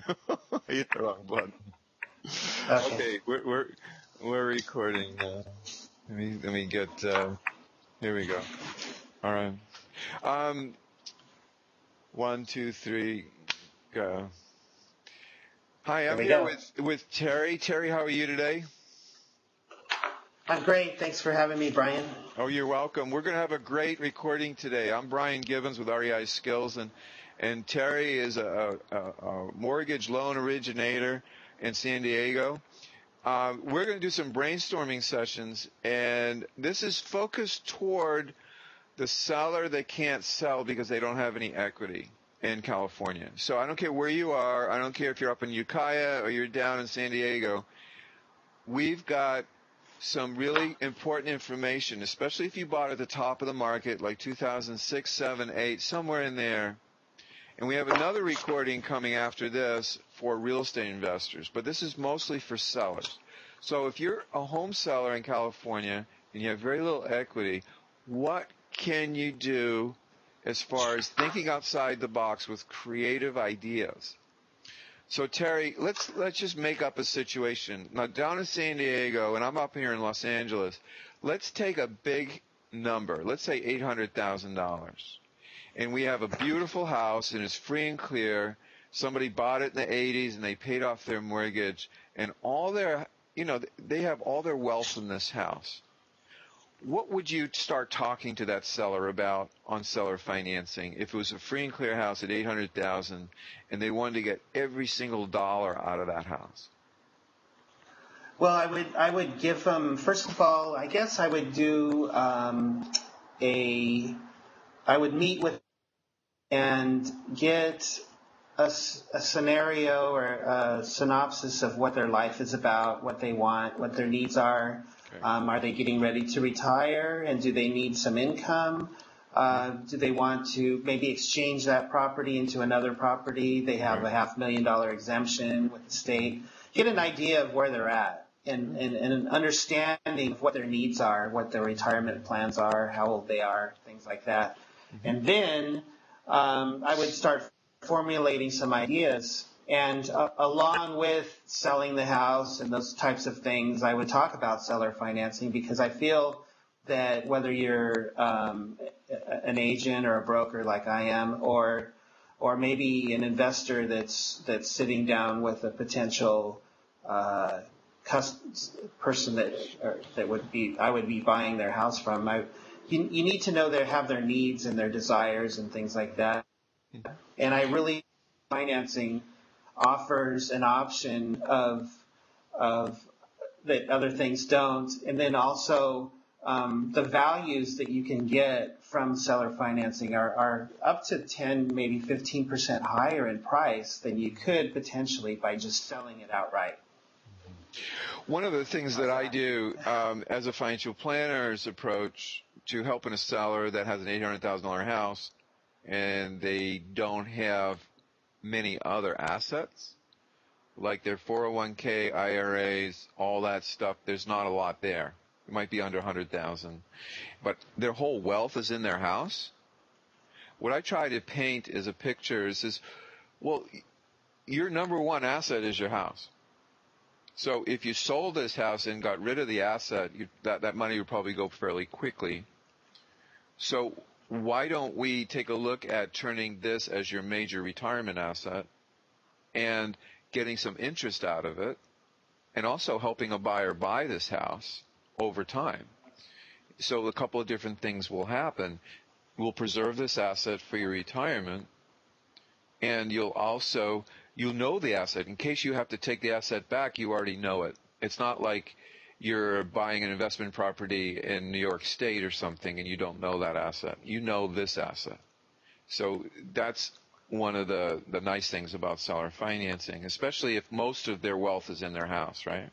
I hit the wrong button. Okay. Okay, we're recording now. Let me get. Here we go. All right. Um, 1, 2, 3, go. Hi, Here I'm we here go. with Terry. Terry, how are you today? I'm great. Thanks for having me, Brian. Oh, you're welcome. We're going to have a great recording today. I'm Brian Gibbons with REI Skills, and Terry is a mortgage loan originator in San Diego. We're going to do some brainstorming sessions, and this is focused toward the seller that can't sell because they don't have any equity in California. So I don't care where you are. I don't care if you're up in Ukiah or you're down in San Diego. We've got some really important information, especially if you bought at the top of the market, like 2006, 7, 8, somewhere in there. And we have another recording coming after this for real estate investors, but this is mostly for sellers. So if you're a home seller in California and you have very little equity, what can you do as far as thinking outside the box with creative ideas? So Terry, let's just make up a situation. Now down in San Diego, and I'm up here in Los Angeles, let's take a big number. Let's say $800,000. And we have a beautiful house, and it's free and clear. Somebody bought it in the 80s, and they paid off their mortgage, and all their, they have all their wealth in this house. What would you start talking to that seller about on seller financing if it was a free and clear house at $800,000 and they wanted to get every single dollar out of that house? Well, I would give them, first of all, I guess I would do I would meet with and get a scenario or a synopsis of what their life is about, what they want, what their needs are. Okay. Are they getting ready to retire, and do they need some income? Do they want to maybe exchange that property into another property? They have a $500,000 exemption with the state. Get an idea of where they're at and an understanding of what their needs are, what their retirement plans are, how old they are, things like that. Mm-hmm. And then I would start formulating some ideas. And along with selling the house and those types of things, I would talk about seller financing because I feel that whether you're an agent or a broker like I am, or maybe an investor that's sitting down with a potential person that I would be buying their house from, you need to know have their needs and their desires and things like that. And I really financing offers an option of that other things don't, and then also the values that you can get from seller financing are up to 10, maybe 15% higher in price than you could potentially by just selling it outright. One of the things that I do as a financial planner's approach to helping a seller that has an $800,000 house and they don't have many other assets, like their 401k, IRAs, all that stuff, there's not a lot there. It might be under 100,000, but their whole wealth is in their house. What I try to paint as a picture is, well, your number one asset is your house. So if you sold this house and got rid of the asset, that money would probably go fairly quickly. So why don't we take a look at turning this as your major retirement asset and getting some interest out of it, and also helping a buyer buy this house over time? So a couple of different things will happen. We'll preserve this asset for your retirement, and you'll know the asset. In case you have to take the asset back, you already know it. It's not like you're buying an investment property in New York State or something and you don't know that asset. You know this asset. So that's one of the nice things about seller financing, especially if most of their wealth is in their house, right?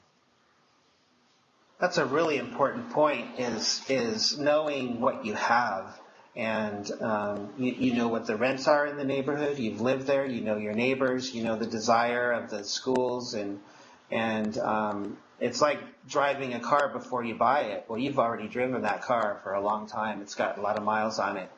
That's a really important point, is knowing what you have. And you know what the rents are in the neighborhood. You've lived there. You know your neighbors. You know the desire of the schools. And it's like driving a car before you buy it. Well, you've already driven that car for a long time. It's got a lot of miles on it.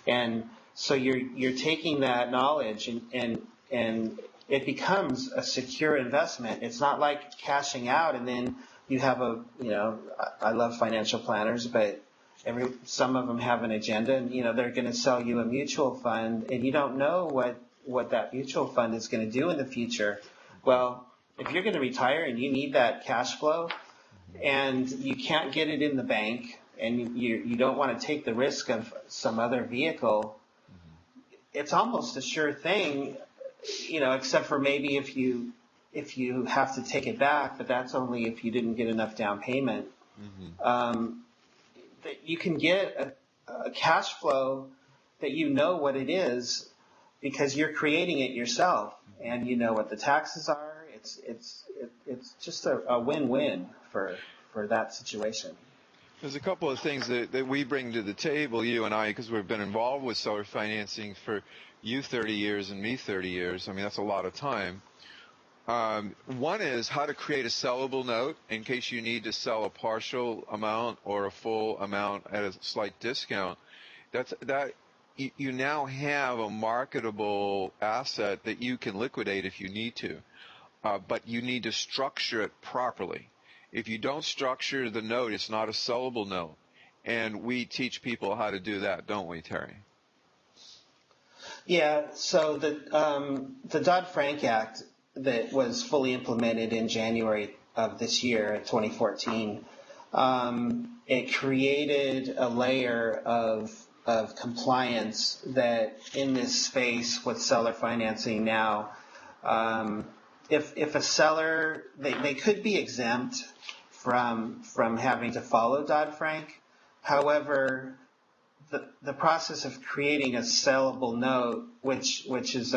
And so you're taking that knowledge and it becomes a secure investment. It's not like cashing out and then you have I love financial planners, but some of them have an agenda, and they're going to sell you a mutual fund, and you don't know what that mutual fund is going to do in the future. Well, if you're going to retire and you need that cash flow, and you can't get it in the bank, and you don't want to take the risk of some other vehicle, it's almost a sure thing, except for maybe if you have to take it back, but that's only if you didn't get enough down payment. That you can get a cash flow that what it is because you're creating it yourself, and you know what the taxes are. It's just a win-win for that situation. There's a couple of things that we bring to the table, you and I, because we've been involved with seller financing for you 30 years and me 30 years. I mean, that's a lot of time. One is how to create a sellable note in case you need to sell a partial amount or a full amount at a slight discount. You now have a marketable asset that you can liquidate if you need to, but you need to structure it properly. If you don't structure the note, it's not a sellable note. And we teach people how to do that, don't we, Terry? Yeah, so the Dodd-Frank Act that was fully implemented in January of this year, 2014, it created a layer of compliance that in this space with seller financing now, if a seller, they could be exempt from having to follow Dodd-Frank. However, the process of creating a sellable note, which is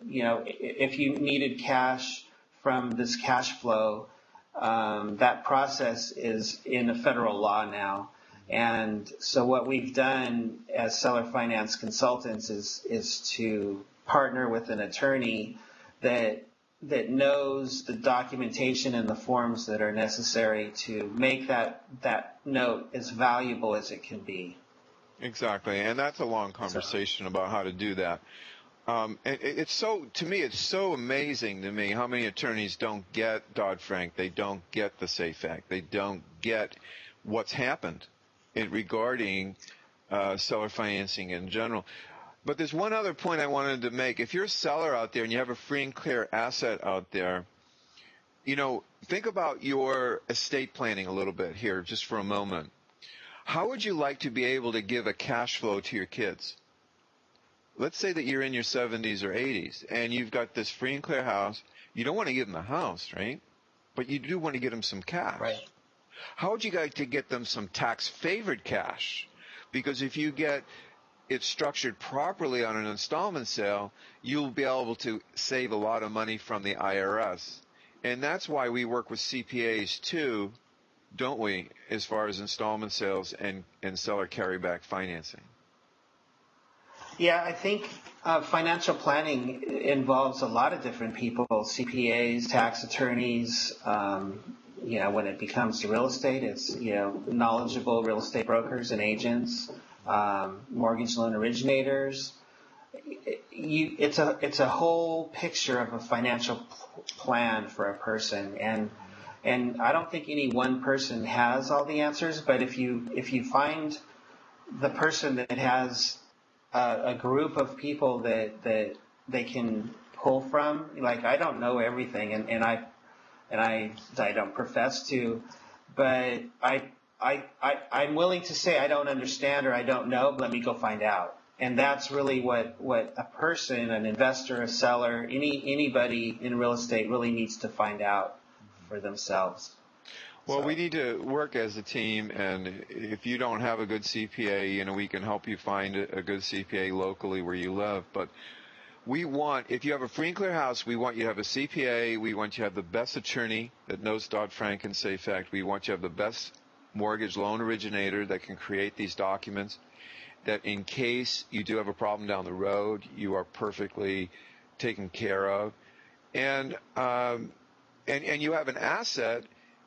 if you needed cash from this cash flow, that process is in a federal law now. And so what we've done as seller finance consultants is to partner with an attorney that knows the documentation and the forms that are necessary to make that note as valuable as it can be. Exactly, and that's a long conversation about how to do that. It's so amazing to me how many attorneys don't get Dodd-Frank, they don't get the S.A.F.E Act, they don't get what's happened regarding seller financing in general. But there's one other point I wanted to make. If you're a seller out there and you have a free and clear asset out there, think about your estate planning a little bit here just for a moment. How would you like to be able to give a cash flow to your kids? Let's say that you're in your 70s or 80s and you've got this free and clear house. You don't want to give them the house, right? But you do want to get them some cash. Right. How would you like to get them some tax-favored cash? Because if you get it structured properly on an installment sale, you'll be able to save a lot of money from the IRS. And that's why we work with CPAs too, don't we, as far as installment sales and seller carryback financing? Yeah, I think financial planning involves a lot of different people, CPAs, tax attorneys. When it comes to real estate, it's, knowledgeable real estate brokers and agents, mortgage loan originators. It's a whole picture of a financial plan for a person, and I don't think any one person has all the answers. But if you find the person that has a group of people that they can pull from, like I don't know everything, and I don't profess to, but I'm willing to say I don't understand or I don't know. Let me go find out. And that's really what a person, an investor, a seller, anybody in real estate really needs to find out for themselves. Well, we need to work as a team, and if you don't have a good CPA, we can help you find a good CPA locally where you live. But if you have a free and clear house, we want you to have a CPA. We want you to have the best attorney that knows Dodd-Frank and S.A.F.E Act. We want you to have the best mortgage loan originator that can create these documents, that in case you do have a problem down the road, you are perfectly taken care of. And you have an asset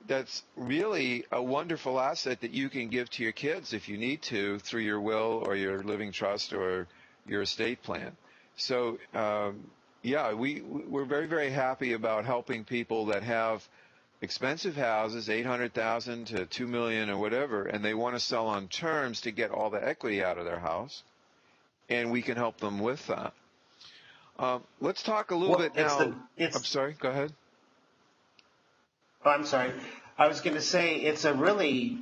that's really a wonderful asset that you can give to your kids if you need to through your will or your living trust or your estate plan. So Yeah, we're very, very happy about helping people that have expensive houses, 800,000 to 2 million or whatever, and they want to sell on terms to get all the equity out of their house, and we can help them with that. Let's talk a little bit now. I'm sorry, go ahead. Oh, I'm sorry. I was going to say it's a really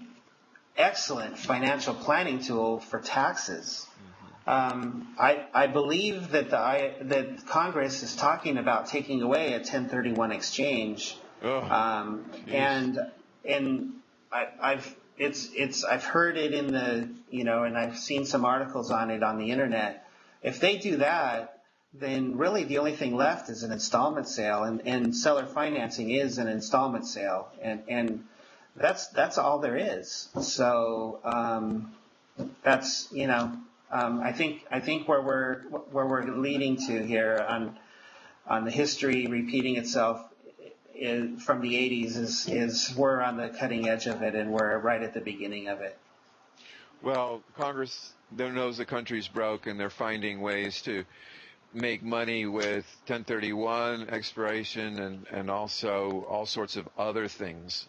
excellent financial planning tool for taxes. I believe that that Congress is talking about taking away a 1031 exchange, and I've heard it in the and I've seen some articles on it on the internet. If they do that, then really the only thing left is an installment sale, and seller financing is an installment sale, and that's all there is. So that's I think where we're leading to here on the history repeating itself from the 80s is we're on the cutting edge of it, and we're right at the beginning of it. Well, Congress knows the country's broke, and they're finding ways to make money with 1031 expiration and also all sorts of other things.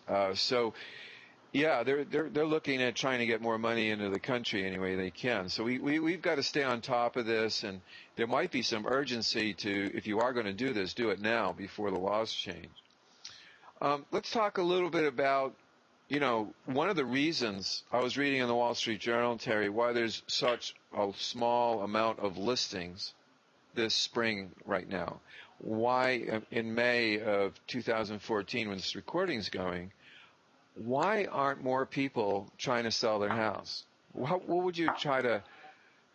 Yeah, they're looking at trying to get more money into the country any way they can. So we've got to stay on top of this, and there might be some urgency to, if you are going to do this, do it now before the laws change. Let's talk a little bit about, one of the reasons I was reading in the Wall Street Journal, Terry, why there's such a small amount of listings this spring right now. Why in May of 2014, when this recording's going, why aren't more people trying to sell their house? What would you try to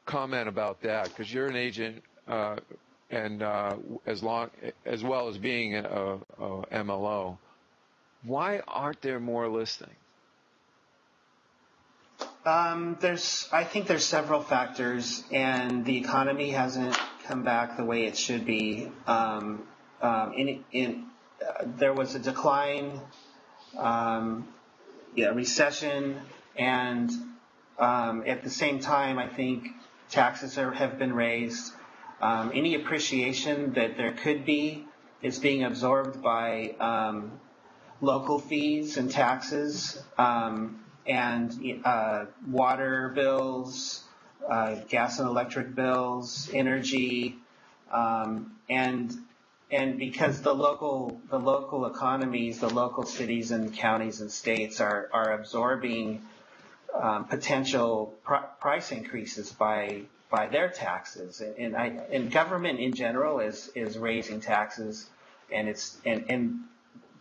comment about that? Because you're an agent, and as well as being a MLO, why aren't there more listings? I think there's several factors, and the economy hasn't come back the way it should be. There was a decline. Recession, and at the same time, I think taxes have been raised. Any appreciation that there could be is being absorbed by local fees and taxes, and water bills, gas and electric bills, energy, and because the local economies, the local cities and counties and states are absorbing potential price increases by their taxes, and government in general is raising taxes, and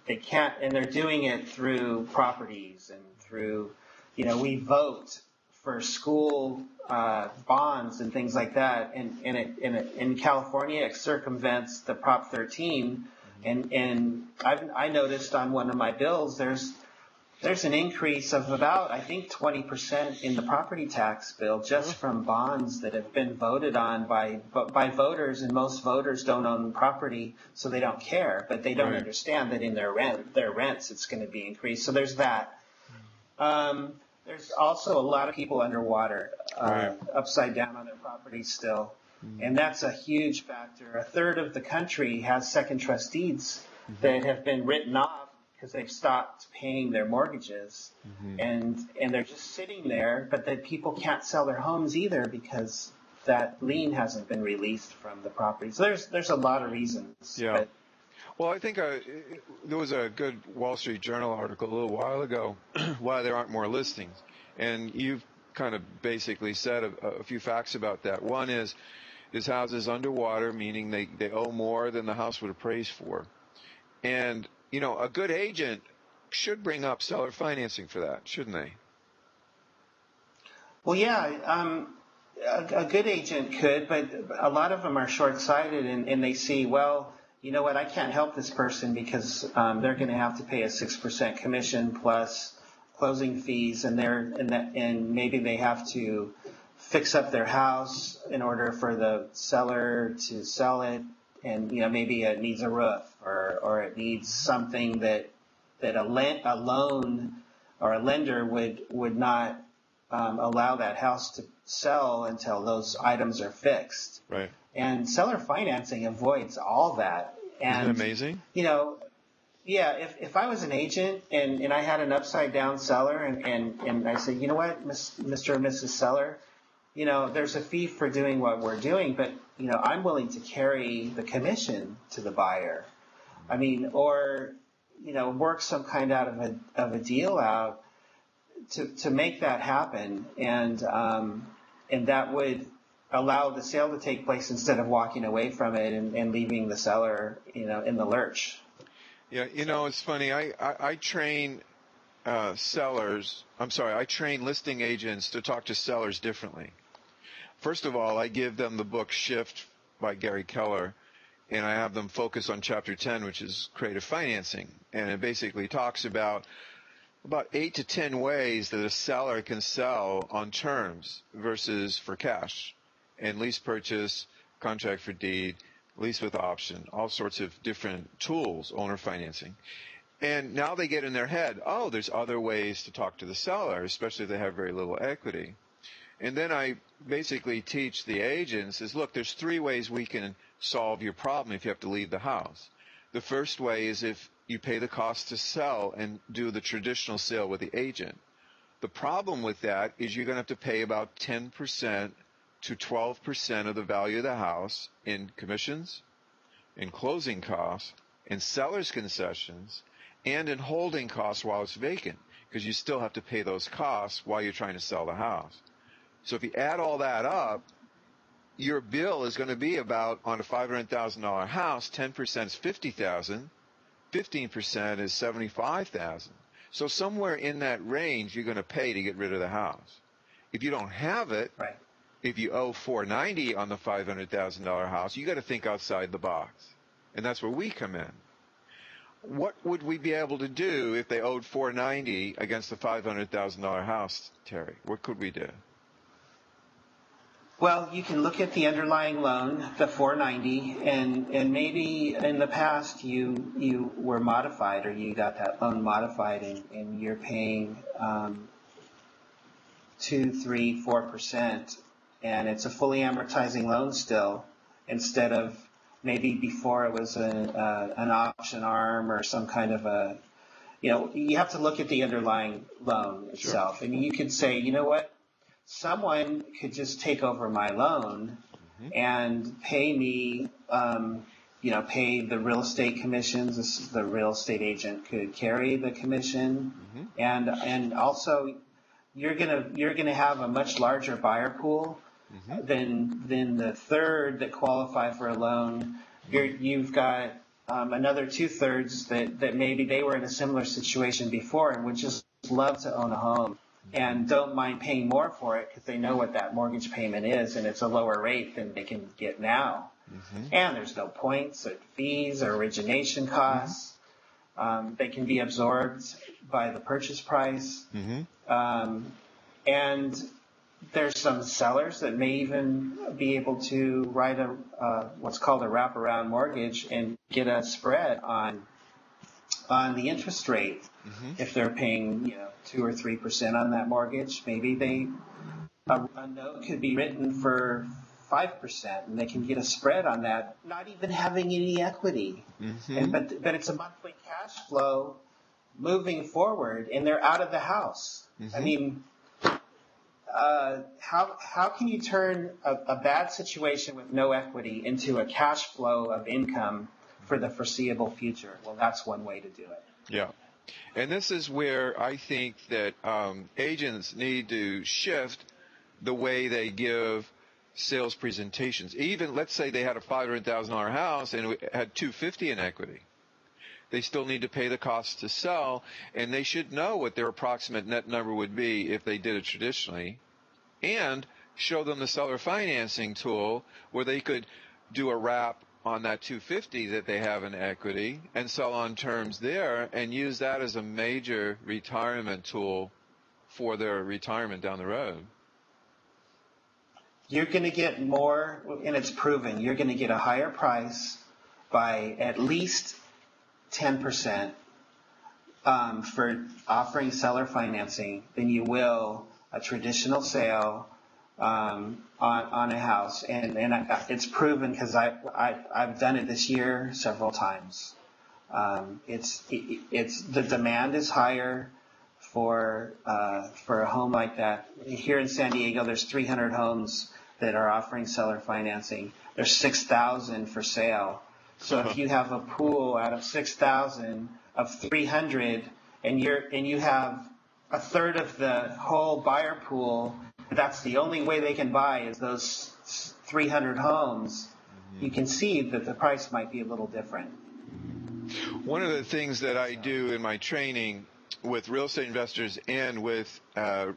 they can't, and they're doing it through properties and through we vote for school bonds and things like that, and in California it circumvents the Prop 13, and I noticed on one of my bills there's an increase of about, I think, 20% in the property tax bill just from bonds that have been voted on by voters, and most voters don't own property, so they don't care, but they don't understand that in their rents it's going to be increased. So there's that. There's also a lot of people underwater, upside down on their properties still. And that's a huge factor. A third of the country has second trust deeds that have been written off because they've stopped paying their mortgages. And they're just sitting there, but then people can't sell their homes either because that lien hasn't been released from the property. So there's a lot of reasons. Yeah. But, well, I think there was a good Wall Street Journal article a little while ago why there aren't more listings. And you've kind of basically said a few facts about that. One is this house is underwater, meaning they owe more than the house would appraise for. And, a good agent should bring up seller financing for that, shouldn't they? Well, yeah, a good agent could, but a lot of them are short-sighted, and they see, well, you know what, I can't help this person because they're going to have to pay a 6% commission plus closing fees, and maybe they have to fix up their house in order for the seller to sell it, and maybe it needs a roof or it needs something that a loan or a lender would not allow that house to sell until those items are fixed. Right. And seller financing avoids all that. And, Isn't it amazing? you know, yeah, if I was an agent and I had an upside down seller and I said, you know what, Mr. and Mrs. Seller, there's a fee for doing what we're doing, but, I'm willing to carry the commission to the buyer. I mean, or, work some kind out of a deal out to make that happen. And that would allow the sale to take place instead of walking away from it and leaving the seller, in the lurch. Yeah, it's funny. I train I train listing agents to talk to sellers differently. First of all, I give them the book Shift by Gary Keller, and I have them focus on chapter 10, which is creative financing. And it basically talks about 8 to 10 ways that a seller can sell on terms versus for cash, and lease purchase, contract for deed, lease with option, all sorts of different tools, owner financing. And now they get in their head, oh, there's other ways to talk to the seller, especially if they have very little equity. And then I basically teach the agents is, look, there's 3 ways we can solve your problem if you have to leave the house. The first way is if you pay the cost to sell and do the traditional sale with the agent. The problem with that is you're going to have to pay about 10% to 12% of the value of the house in commissions, in closing costs, in seller's concessions, and in holding costs while it's vacant, because you still have to pay those costs while you're trying to sell the house. So if you add all that up, your bill is going to be about, on a $500,000 house, 10% is $50,000, 15% is $75,000. So somewhere in that range, you're going to pay to get rid of the house. If you don't have it, Right. If you owe $490 on the $500,000 house, you got to think outside the box, and that's where we come in. What would we be able to do if they owed $490 against the $500,000 house, Terry? What could we do? Well, you can look at the underlying loan, the 490, and maybe in the past you were modified or you got that loan modified and you're paying 2, 3, 4%, and it's a fully amortizing loan still, instead of maybe before it was an option arm or some kind of a, you have to look at the underlying loan itself. Sure. And you could say, you know what, someone could just take over my loan and pay me, pay the real estate commissions. The real estate agent could carry the commission, and also you're gonna have a much larger buyer pool than the third that qualify for a loan. You've got another 2/3 that maybe they were in a similar situation before and would just love to own a home and don't mind paying more for it because they know what that mortgage payment is, and it's a lower rate than they can get now. And there's no points or fees or origination costs. They can be absorbed by the purchase price. And there's some sellers that may even be able to write what's called a wraparound mortgage and get a spread on the interest rate. If they're paying 2 or 3% on that mortgage, maybe a note could be written for 5%, and they can get a spread on that, not even having any equity. But it's a monthly cash flow moving forward, and they're out of the house. I mean, how can you turn a bad situation with no equity into a cash flow of income for the foreseeable future? Well, that's one way to do it. Yeah. And this is where I think that agents need to shift the way they give sales presentations. Even, let's say they had a $500,000 house and it had $250 in equity. They still need to pay the cost to sell, and they should know what their approximate net number would be if they did it traditionally, and show them the seller financing tool where they could do a wrap on that $250 that they have in equity and sell on terms there and use that as a major retirement tool for their retirement down the road. You're going to get more, and it's proven, you're going to get a higher price by at least 10% for offering seller financing than you will a traditional sale on a house, and it's proven because I've done it this year several times. It's the demand is higher for a home like that. Here in San Diego, there's 300 homes that are offering seller financing. There's 6,000 for sale. So if you have a pool out of 6,000 of 300, and you have a third of the whole buyer pool, that's the only way they can buy is those 300 homes. You can see that the price might be a little different. One of the things that I do in my training with real estate investors and with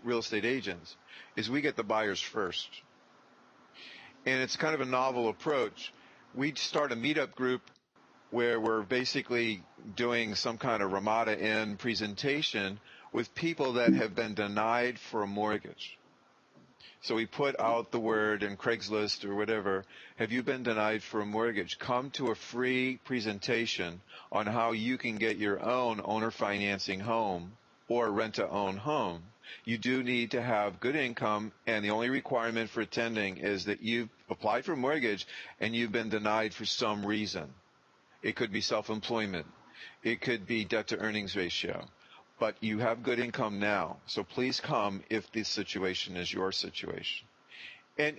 real estate agents is we get the buyers first. And it's kind of a novel approach. We start a meetup group where we're basically doing some kind of Ramada Inn presentation with people that have been denied for a mortgage. So we put out the word in Craigslist or whatever, have you been denied for a mortgage? Come to a free presentation on how you can get your own owner financing home or rent-to-own home. You do need to have good income, and the only requirement for attending is that you've applied for a mortgage and you've been denied for some reason. It could be self-employment. It could be debt-to-earnings ratio. But you have good income now, so please come if this situation is your situation. And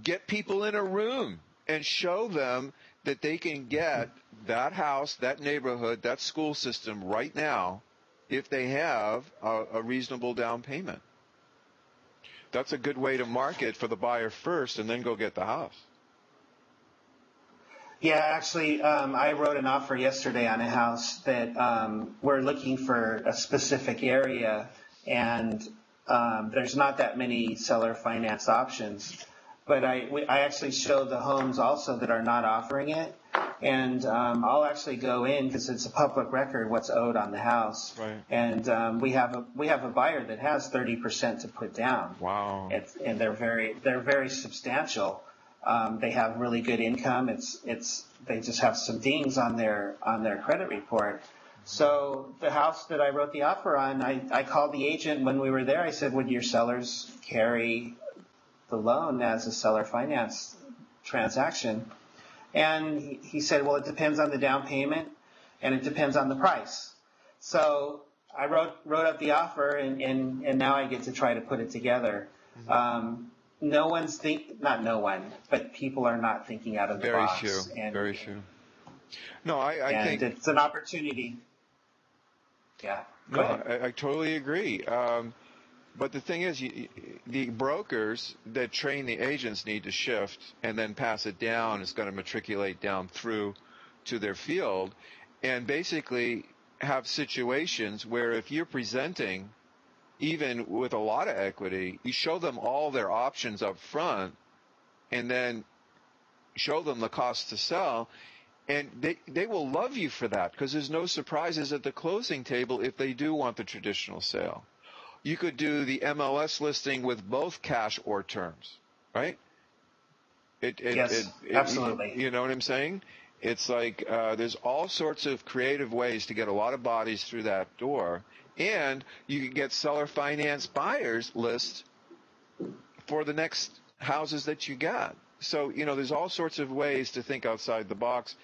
get people in a room and show them that they can get that house, that neighborhood, that school system right now if they have a reasonable down payment. That's a good way to market for the buyer first and then go get the house. Yeah, actually, I wrote an offer yesterday on a house that we're looking for a specific area, and there's not that many seller finance options. But I actually showed the homes also that are not offering it, and I'll actually go in because it's a public record what's owed on the house. Right. And we have a buyer that has 30% to put down. Wow. And they're very substantial. They have really good income. They just have some dings on their credit report. So the house that I wrote the offer on, I called the agent when we were there. I said, would your sellers carry the loan as a seller finance transaction? And he said, well, it depends on the down payment and it depends on the price. So I wrote up the offer, and now I get to try to put it together. But people are not thinking out of the box. Very few. No, I think it's an opportunity. Yeah. No, I totally agree. But the thing is, the brokers that train the agents need to shift and then pass it down. It's going to matriculate down through to their field, and basically have situations where if you're presenting, even with a lot of equity, you show them all their options up front and then show them the cost to sell, and they will love you for that because there's no surprises at the closing table if they do want the traditional sale. You could do the MLS listing with both cash or terms, right? Yes, absolutely. You know what I'm saying? It's like there's all sorts of creative ways to get a lot of bodies through that door. And you can get seller finance buyers list for the next houses that you got. So, there's all sorts of ways to think outside the box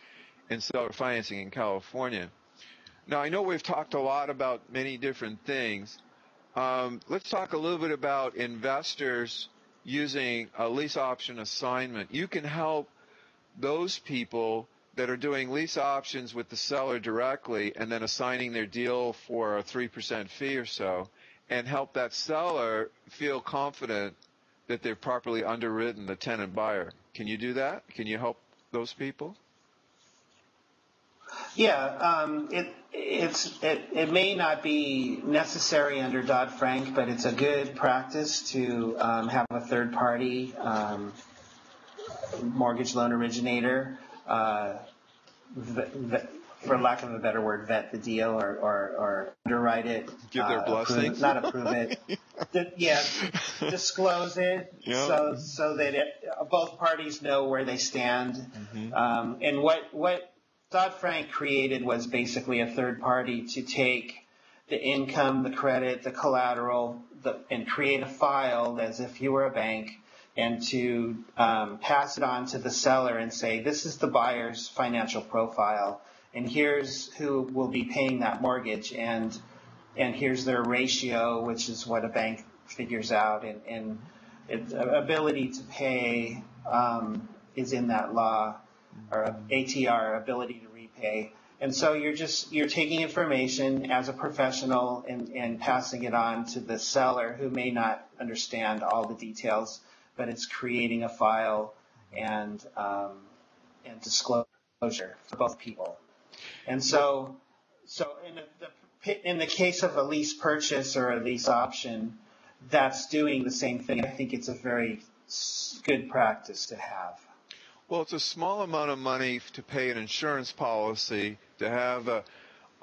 in seller financing in California. Now, I know we've talked a lot about many different things. Let's talk a little bit about investors using a lease option assignment. You can help those people that are doing lease options with the seller directly and then assigning their deal for a 3% fee or so, and help that seller feel confident that they've properly underwritten the tenant buyer. Can you do that? Can you help those people? Yeah, it may not be necessary under Dodd-Frank, but it's a good practice to have a third party mortgage loan originator, for lack of a better word, vet the deal or underwrite it. Give their blessing. Not approve it. Disclose it. Yep. so that both parties know where they stand. Mm-hmm. And what Dodd-Frank created was basically a third party to take the income, the credit, the collateral, and create a file as if you were a bank, and to pass it on to the seller and say, this is the buyer's financial profile, and here's who will be paying that mortgage, and here's their ratio, which is what a bank figures out, and its ability to pay is in that law, or ATR, ability to repay. And so you're taking information as a professional and passing it on to the seller, who may not understand all the details, but it's creating a file and disclosure for both people. And so in the case of a lease purchase or a lease option, that's doing the same thing. I think it's a very good practice to have. Well, it's a small amount of money to pay an insurance policy, to have a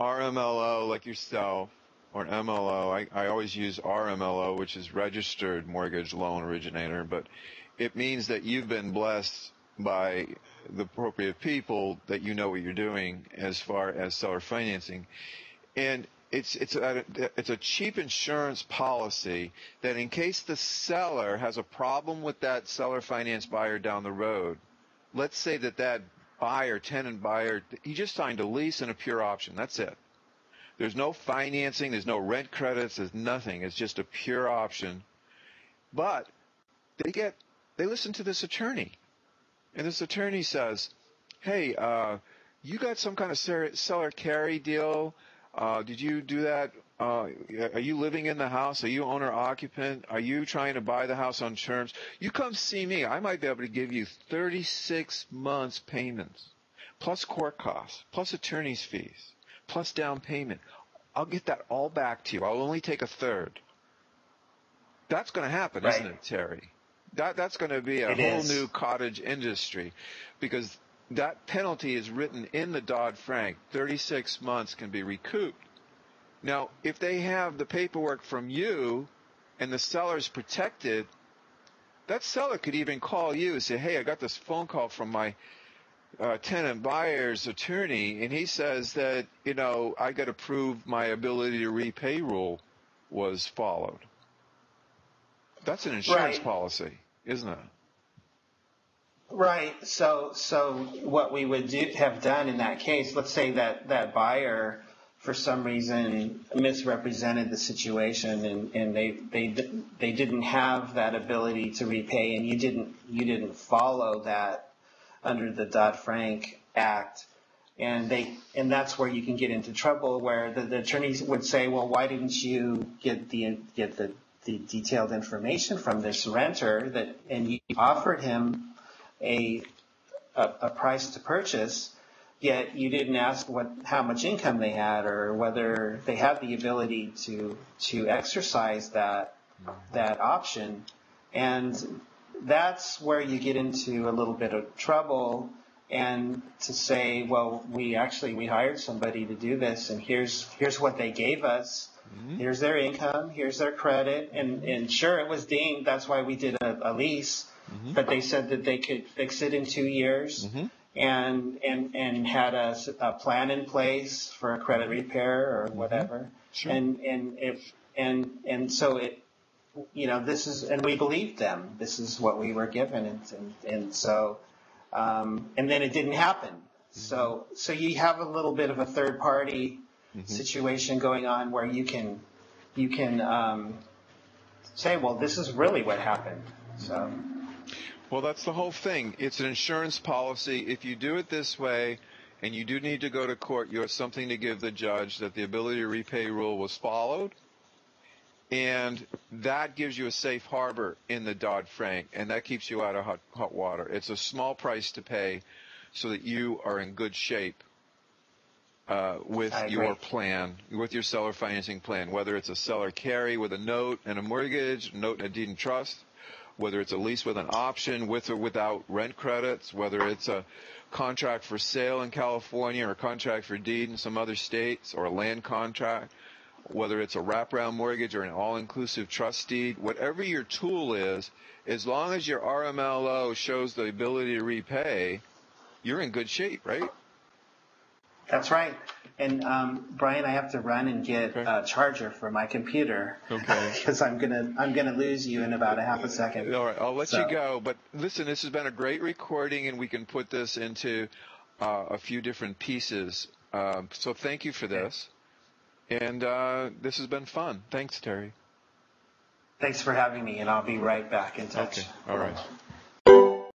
RMLO like yourself, or an MLO. I always use RMLO, which is Registered Mortgage Loan Originator, but it means that you've been blessed by the appropriate people, that you know what you're doing as far as seller financing. And it's a cheap insurance policy that in case the seller has a problem with that seller finance buyer down the road, let's say that buyer, tenant buyer, he just signed a lease and a pure option. That's it. There's no financing. There's no rent credits. There's nothing. It's just a pure option. But they listen to this attorney. And this attorney says, hey, you got some kind of seller carry deal? Did you do that? Are you living in the house? Are you owner occupant? Are you trying to buy the house on terms? You come see me. I might be able to give you 36 months payments, plus court costs, plus attorney's fees, plus down payment. I'll get that all back to you. I'll only take a third. That's going to happen, right, isn't it, Terry? That's going to be a whole new cottage industry, because that penalty is written in the Dodd-Frank. 36 months can be recouped. Now, if they have the paperwork from you and the seller's protected, that seller could even call you and say, hey, I got this phone call from my tenant buyer's attorney, and he says that, I got to prove my ability to repay rule was followed. That's an insurance policy, isn't it? Right. So what we would have done in that case, let's say that buyer for some reason misrepresented the situation, and they didn't have that ability to repay, and you didn't follow that under the Dodd-Frank Act, and that's where you can get into trouble, where the attorneys would say, well, why didn't you get the detailed information from this renter, and you offered him a price to purchase, yet you didn't ask how much income they had, or whether they had the ability to exercise that option. And that's where you get into a little bit of trouble, and to say, well, we hired somebody to do this, and here's what they gave us. Mm-hmm. Here's their income, here's their credit, and sure, it was deemed, that's why we did a lease, mm-hmm. but they said that they could fix it in 2 years, mm-hmm. and had a plan in place for a credit repair or whatever. Sure. And so it, this is, and we believed them. This is what we were given, and so, and then it didn't happen. Mm-hmm. So you have a little bit of a third party mm-hmm. situation going on, where you can say, well, this is really what happened. So. Well, that's the whole thing. It's an insurance policy. If you do it this way, and you do need to go to court, you have something to give the judge, that the ability to repay rule was followed, and that gives you a safe harbor in the Dodd-Frank, and that keeps you out of hot water. It's a small price to pay so that you are in good shape with your plan, with your seller financing plan, whether it's a seller carry with a note and a mortgage, note and a deed and trust, whether it's a lease with an option, with or without rent credits, whether it's a contract for sale in California or a contract for deed in some other states, or a land contract, whether it's a wraparound mortgage or an all-inclusive trust deed, whatever your tool is, as long as your RMLO shows the ability to repay, you're in good shape, right? That's right. And Brian, I have to run and get a charger for my computer. Okay. Because I'm gonna lose you in about a half a second. All right, I'll let you go. But listen, this has been a great recording, and we can put this into a few different pieces. So thank you for this. And this has been fun. Thanks, Terry. Thanks for having me, and I'll be right back in touch. Okay. All right.